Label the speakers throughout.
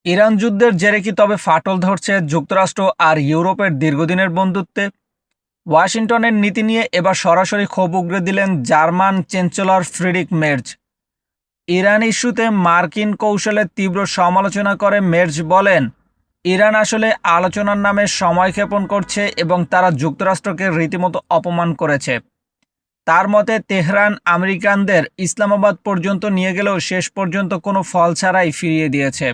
Speaker 1: Iran যুদ্ধের জেরে কি তবে ফাটল ধরছে যুক্তরাষ্ট্র আর ইউরোপের দীর্ঘদিনের বন্ধুত্বে? ওয়াশিংটনের নীতি নিয়ে এবার সরাসরি ক্ষোভ উগরে দিলেন German chancellor Friedrich Merz. Iran ইস্যুতে মার্কিন কৌশলের তীব্র সমালোচনা করে মের্জ বলেন, ইরান আসলে আলোচনার নামে সময় ক্ষেপণ করছে এবং তারা যুক্তরাষ্ট্রকে রীতিমতো অপমান করেছে। তার মতে তেহরান আমেরিকানদের ইসলামাবাদ পর্যন্ত নিয়ে গেলেও শেষ পর্যন্ত কোনো ফল ছাড়াই ফিরিয়ে দিয়েছে।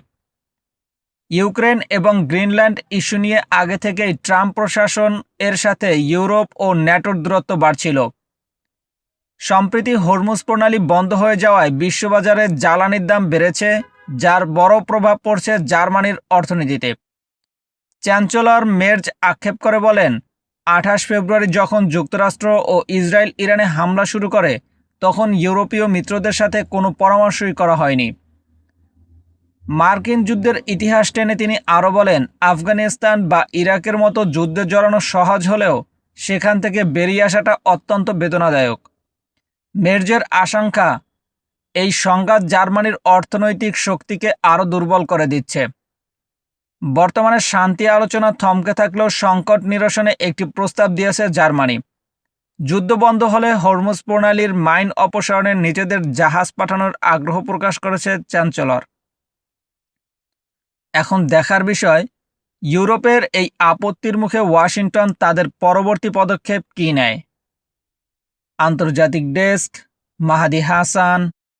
Speaker 1: ইউক্রেন এবং গ্রিনল্যান্ড ইস্যু নিয়ে আগে থেকেই ট্রাম্প প্রশাসন এর সাথে ইউরোপ ও ন্যাটোর দূরত্ব বাড়ছিল। সম্প্রতি হরমুজ প্রণালী বন্ধ হয়ে যাওয়ায় বিশ্ববাজারে জ্বালানির দাম বেড়েছে, যার বড় প্রভাব পড়ছে জার্মানির অর্থনীতিতে। চ্যান্সেলর মের্জ আক্ষেপ করে বলেন, 28 ফেব্রুয়ারি যখন যুক্তরাষ্ট্র ও ইসরায়েল ইরানে হামলা শুরু করে তখন ইউরোপীয় মিত্রদের সাথে কোনো পরামর্শই করা হয়নি। মার্কিন যুদ্ধের ইতিহাস টেনে তিনি আরও বলেন, আফগানিস্তান বা ইরাকের মতো যুদ্ধে জড়ানো সহজ হলেও সেখান থেকে বেরিয়ে আসাটা অত্যন্ত বেদনাদায়ক। মের্জের আশঙ্কা, এই সংঘাত জার্মানির অর্থনৈতিক শক্তিকে আরও দুর্বল করে দিচ্ছে। বর্তমানে শান্তি আলোচনা থমকে থাকলেও সংকট নিরসনে একটি প্রস্তাব দিয়েছে জার্মানি। যুদ্ধ বন্ধ হলে হরমুজ প্রণালীর মাইন অপসারণে নিজেদের জাহাজ পাঠানোর আগ্রহ প্রকাশ করেছে চ্যান্সেলর। এখন দেখার বিষয়, ইউরোপের এই আপত্তির মুখে ওয়াশিংটন তাদের পরবর্তী পদক্ষেপ কী নেয়। আন্তর্জাতিক ডেস্ক, মাহাদি হাসান।